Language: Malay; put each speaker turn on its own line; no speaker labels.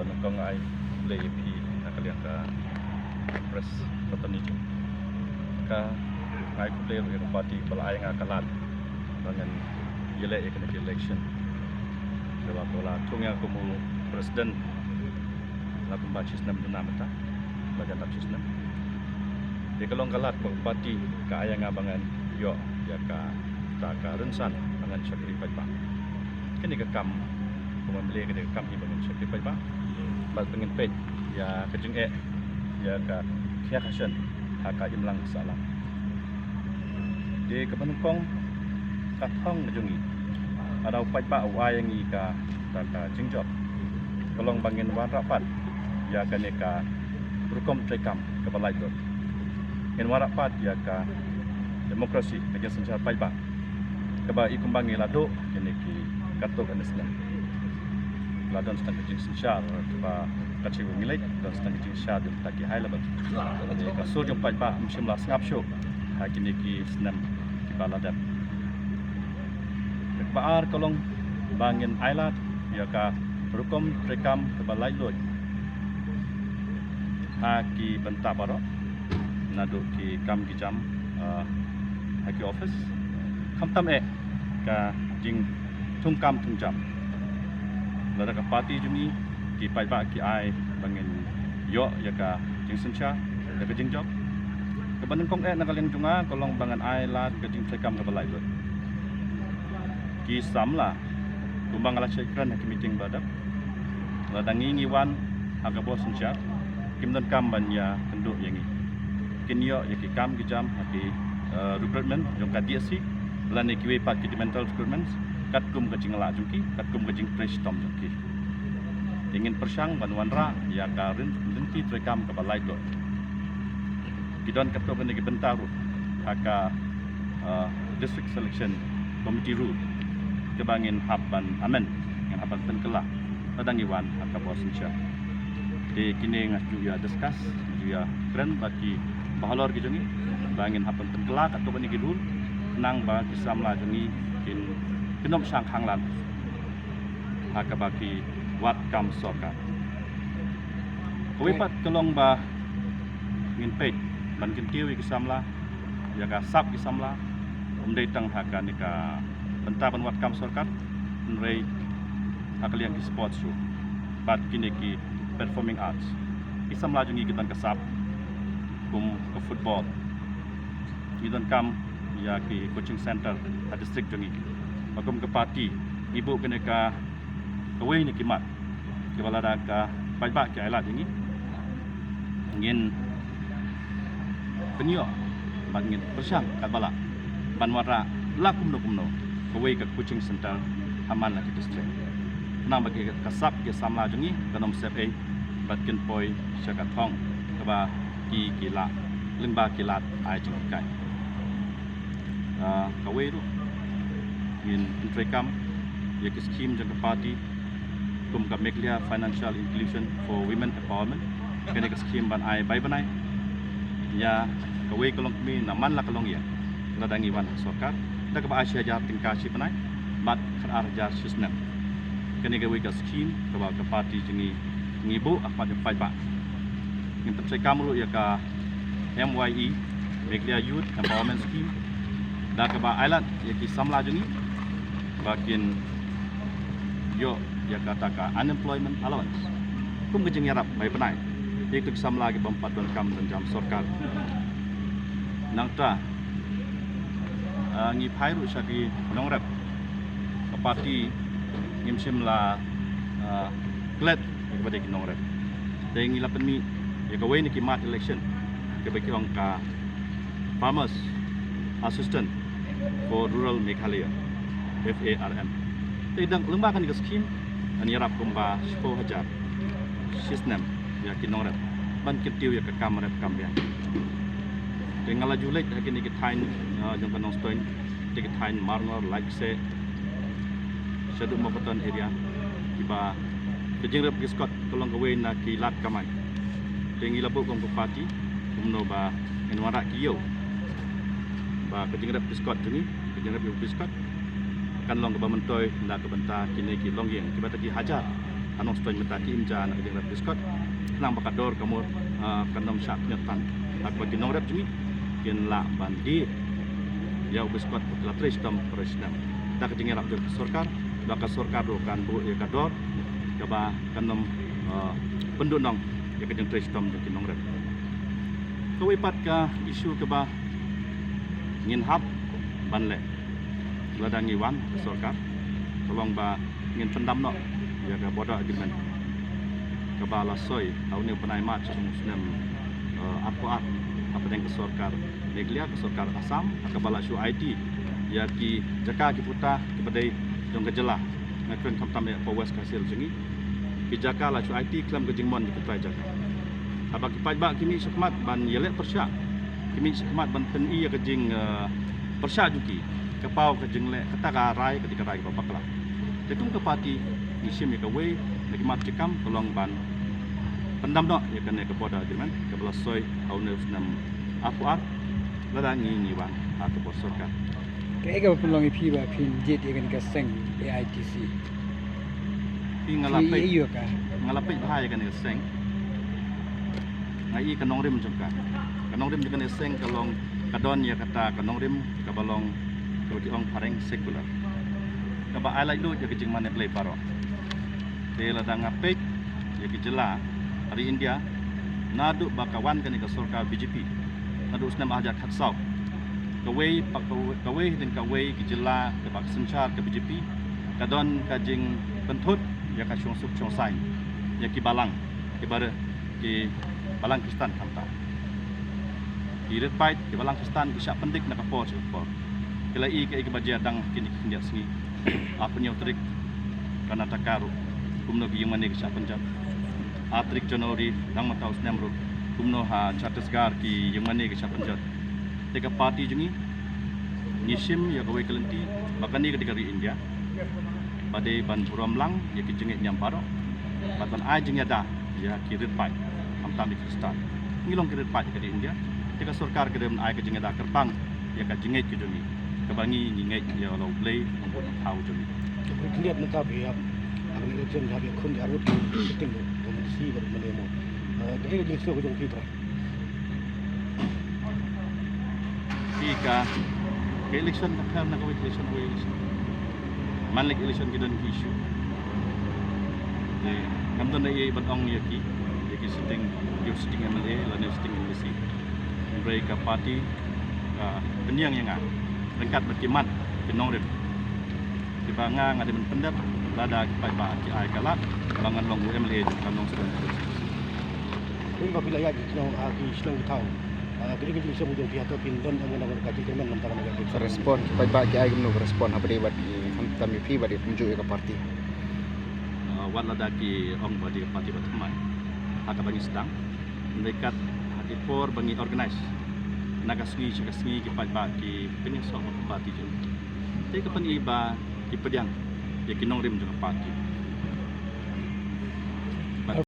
to nangkong ai le pi nakalian ka press patani ju ka ai ku le ro party balai nga kalat dengan yele economic election dewa kola tungya kumu presiden la pembacis nam duna mata bagan lapsis nam di kalong kalat party ka ayang abangan yo ya ka ka rensan dengan syakri paipa kini ka kam pemilih kini ka kam ni bangan syakri paipa bal pengen pej ya kejeng ya ka kia kasen haka imlang salam di kepenukong katong najungi ada paipa awai yang ika ka jingjot kalong bangin wan rapat ya kaneka rukom trekam ke balai dot in wan rapat ya ka demokrasi bagian sencar paipa keba ikumbangi lado kini ki katok anesna ladon stang kejing sencar keba kaci ngilai dan stang kejing syar di taki high level ka so jom paipa mshimla ngap sho ha kini ki senam ki baladan baar kolong bangin ailat ya ka rukom rekam ke balai lot ha ki benta baro nadu ki kam ki jam ha ki office khamtam ka jing tung kam tung jam lada ka party jumi ki pai ba ki ai bangin yo ya ka jing sencha ya ka jing job ke bandung kong nakaleng junga kolong bangan ai lat ka jing rekam ke balai lot ki samla kumbang ala cekran ki meeting badak ladangi ngiwan aga bos sencha kimdan kam banya kenduk yangi kinyo ya ki kam ki jam ki recruitment jong ka DSC lan ki we pat ki mental recruitment kat kum ka jingla jungki kat kum ka jing fresh tom jungki ingin persang banwan ra ya ka rinti trekam ka balai do kidon kat ko ni ki bentaru aka district selection committee rule kebangin haban amen dengan haban penkela tadang iwan aka bos insya di kini ngaju ya discuss ya keren bagi bahalor ki jongi bangin haban penkela kat ko ni ki rule nang ba kisamla jongi kin kinom sang hanglan aka bagi wat kam sorka kowipat kelong ba ngin pej man kin kiwi kisamla ya ka sap kisamla umdai tang haka ni ka bentaban wat kam sorkat nrei hakaliang ki sports show bat kini ki performing arts isam laju ngi kitan kasap kum ke football kitan kam ya ki coaching center ha district jongi bakum ke party ibu kene ka kawai ni kimat ke balada ka paiba ki ailat ini ngin penyo bangin persang kat bala banwara lakum no kawai ke coaching center haman lagi district nang bagi kasap ke samla jungi kanom sep batkin poi syakat thong kaba ki kila limba kilat ai jing kai kawai tu in trekam ya ki scheme jang party kum ka meklia financial inclusion for women empowerment kene ka scheme ban ai bai banai ya kawai kolong mi naman la kolong ya ladangi wan sokar dak ba asia jar tingka si banai bat khar jar sistem kene ka wei ka scheme ka ba ka party jingi ngibu apa de pai ba ngin tam sai kamulu ya ka MYE meklia youth empowerment scheme dak ba island ya ki samla jingi bakin yo ya kata ka unemployment allowance kum ke jingi rap bai banai itu samla ki bampat don kam dan jam sorkar nangta ngi phairu saki nongrap party ngimsim la glad kepada ki nongrap te ngi lapen mi ya ka ni ki mat election ke baki ong ka farmers assistant for rural Meghalaya FARM te dang lembakan ke scheme ani rap kumba 10,000 sistem ya ki nongrap ban kitiu ya ka kamrap kambya ngala julek hakin ni kitain jang kanong stoin kitain marnor like se sadu mapoton area kiba kejingrap giskot kolong gawe na kilat kamai tengi labu kong party kumno ba enwara kiyo ba kejingrap giskot juni kejingrap giskot kan long ba mentoy na ka benta kini ki long yang kiba taki hajar anong stoy metaki imja na kajing rep diskot nang bakador kamur kanom syak nyotan tak bagi nong rep jumi kin la bandi ya biskot la tres dom presiden tak kajing rap jor sorkar baka sorkar do kan bu ya kador kaba kanom pendunong ya kajing tres dom kin nong rep kawipat ka isu kaba ngin hap banle ladang iwan sorkar tolong ba ngin pendam no ya ka bodo agreement ka bala soy tahun ni penai mat muslim apa yang ke sorkar neglia ke sorkar Asam ka bala shu IT ya ki jaka ki puta ki badai jong kejela ngakren kamtam ya powes kasil jengi ki jaka la shu IT klam ke jingmon di ketrai jaka abak ki pajba kimi sekmat ban yelek persya kimi sekmat ban tni ya ke jing persya juki kapau ke jingle kata ka rai ketika rai bapak lah tekum ke parti isim ya ke we lagi mat cekam tolong ban pendam no ya kena ke boda agreement ke belasoi haunus nam apuar lada ngi wan ke bosorka
ke ga pulong ipi ba pin jet ya kan ka seng AITC
ngalapai
iyo ka
ngalapai bhai kan ke seng ngai kanong rim jongka kanong rim kan seng kalong kadon ya kata kanong rim ka balong ke ong pareng sekular kaba ai like lu ya kejing mane play paro te lada ngapek ya kijela hari India nadu bakawan kan ke sorka BJP nadu usnam ajak khatsau kawei dan kawei kijela ke bak senchar ke BJP kadon kajing pentut ya ka syong sup syong sai ya ki balang ki bare ki balang Kristen kamta ki ret ki balang Kristen ki syak pendik nak apa sepor kelai ke baja dang kini kindia sengi apa nyau trik kana takaru kumno gi mane ki syak penjat atrik Januari dang mataus nemru kumno ha Chhattisgarh ki mane ki syak penjat teka parti jungi nisim ya kawai kelenti bakani ketika di India badai ban puramlang ya ki jengit nyamparo batan ai jeng yada ya ki ret pai amtam di Kristen ngilong ki ret pai ke di India teka sorkar ke dem ai ke jeng yada kerpang ya ka jengit ki jungi kebangi nginget ya lo play untuk tahu jungi
lihat nak biar ang election habi kun di arut ting komisi ber menemo dahil jeng so jong fibra
Ika ke election ka na ko election ko election manlik election gidan issue kamton na iban ong yaki sitting MLA la new sitting embassy mereka party penyang yang lengkap berkimat kenong rem di banga ngade men pendat lada kipai ba ki ai kala bangan long MLA kanong sedang
ini apabila ya kita agi sedang tahu kini kita bisa mungkin pihak pin don dengan kaji kemen antara negara
respon pajba ki ai gumno respon apa debat hamtam ipi ba de tunjuk ke parti
wan lada ki ong badi parti berteman aka bagi sedang mereka hati por bagi organize naga sui ki pajba ki penyesok parti jeng te kapan iba ki pediang ya kinong rim jeng parti